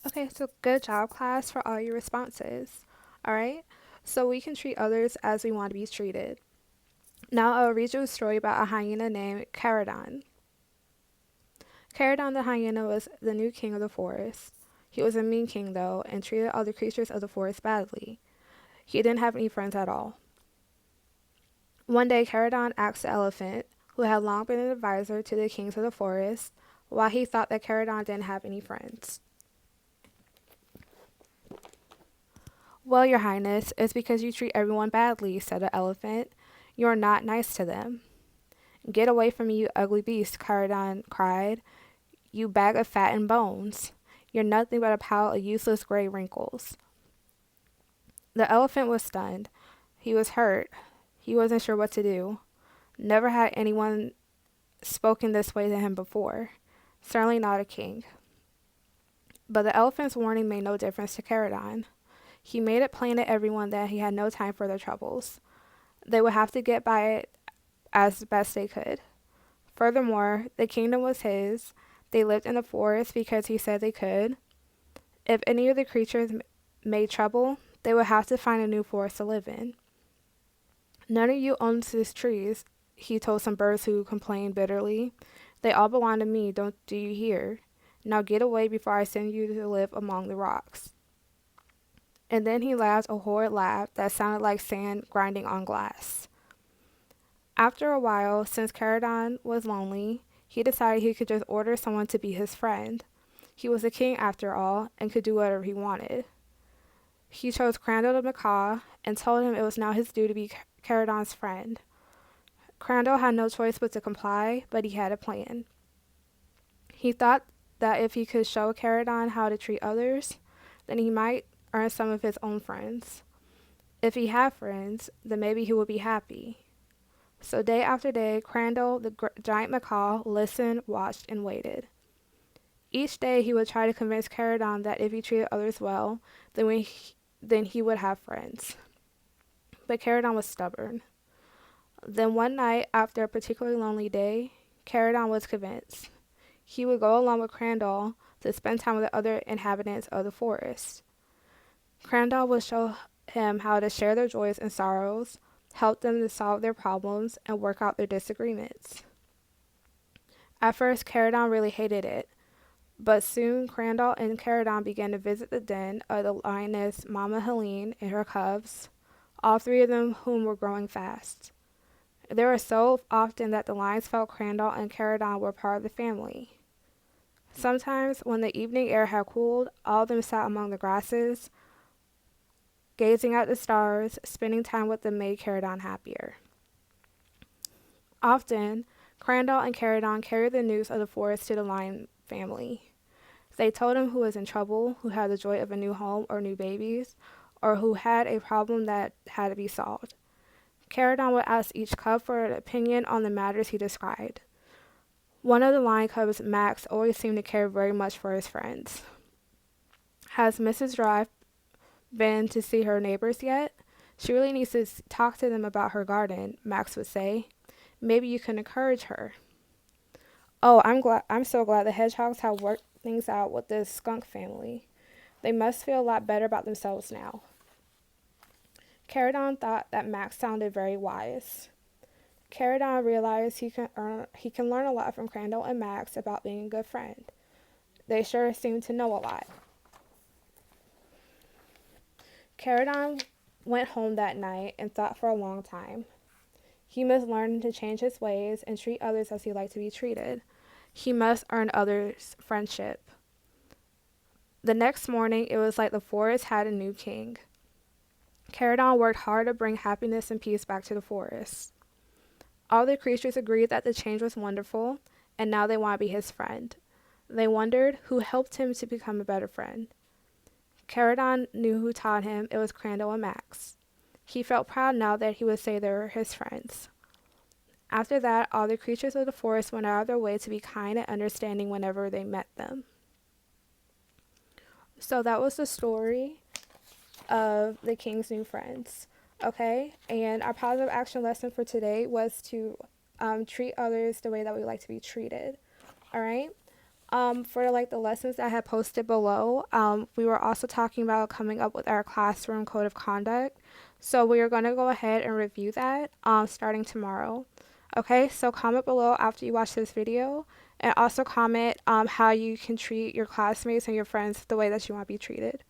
Okay, so good job, class, for all your responses. All right, so we can treat others as we want to be treated. Now I'll read you a story about a hyena named Caradon. Caradon the hyena was the new king of the forest. He was a mean king, though, and treated other creatures of the forest badly. He didn't have any friends at all. One day, Caradon asked the elephant, who had long been an advisor to the kings of the forest, why he thought that Caradon didn't have any friends. Well, your highness, it's because you treat everyone badly, said the elephant. You are not nice to them. Get away from me, you ugly beast, Caradon cried. You bag of fat and bones. You're nothing but a pile of useless gray wrinkles. The elephant was stunned. He was hurt. He wasn't sure what to do. Never had anyone spoken this way to him before. Certainly not a king. But the elephant's warning made no difference to Caradon. He made it plain to everyone that he had no time for their troubles. They would have to get by it as best they could. Furthermore, the kingdom was his. They lived in the forest because he said they could. If any of the creatures made trouble, they would have to find a new forest to live in. None of you owns these trees, he told some birds who complained bitterly. They all belong to me, don't do you hear? Now get away before I send you to live among the rocks. And then he laughed a horrid laugh that sounded like sand grinding on glass. After a while, since Caradon was lonely, he decided he could just order someone to be his friend. He was a king after all, and could do whatever he wanted. He chose Crandall the macaw and told him it was now his duty to be Caradon's friend. Crandall had no choice but to comply, but he had a plan. He thought that if he could show Caradon how to treat others, then he might earn some of his own friends. If he had friends, then maybe he would be happy. So day after day, Crandall, the giant macaw, listened, watched, and waited. Each day he would try to convince Caradon that if he treated others well, then he would have friends. But Caradon was stubborn. Then one night, after a particularly lonely day, Caradon was convinced. He would go along with Crandall to spend time with the other inhabitants of the forest. Crandall would show him how to share their joys and sorrows, help them to solve their problems, and work out their disagreements. At first, Caradon really hated it, but soon Crandall and Caradon began to visit the den of the lioness Mama Helene and her cubs, all three of them whom were growing fast. There were so often that the lions felt Crandall and Caradon were part of the family. Sometimes, when the evening air had cooled, all of them sat among the grasses, gazing at the stars. Spending time with them made Caradon happier. Often, Crandall and Caradon carried the news of the forest to the lion family. They told him who was in trouble, who had the joy of a new home or new babies, or who had a problem that had to be solved. Caradon would ask each cub for an opinion on the matters he described. One of the lion cubs, Max, always seemed to care very much for his friends. Has Mrs. Drive been to see her neighbors yet? She really needs to talk to them about her garden, Max would say. Maybe you can encourage her. Oh, I'm so glad the hedgehogs have worked things out with this skunk family. They must feel a lot better about themselves now. Caradon thought that Max sounded very wise. Caradon realized he can learn a lot from Crandall and Max about being a good friend. They sure seem to know a lot. Caradon went home that night and thought for a long time. He must learn to change his ways and treat others as he liked to be treated. He must earn others' friendship. The next morning, it was like the forest had a new king. Caradon worked hard to bring happiness and peace back to the forest. All the creatures agreed that the change was wonderful, and now they wanted to be his friend. They wondered who helped him to become a better friend. Caradon knew who taught him. It was Crandall and Max. He felt proud now that he would say they were his friends. After that, all the creatures of the forest went out of their way to be kind and understanding whenever they met them. So that was the story of the king's new friends. Okay, and our positive action lesson for today was to treat others the way that we like to be treated. All right, For like the lessons that I had posted below, we were also talking about coming up with our classroom code of conduct. So we are going to go ahead and review that starting tomorrow. Okay, so comment below after you watch this video, and also comment how you can treat your classmates and your friends the way that you want to be treated.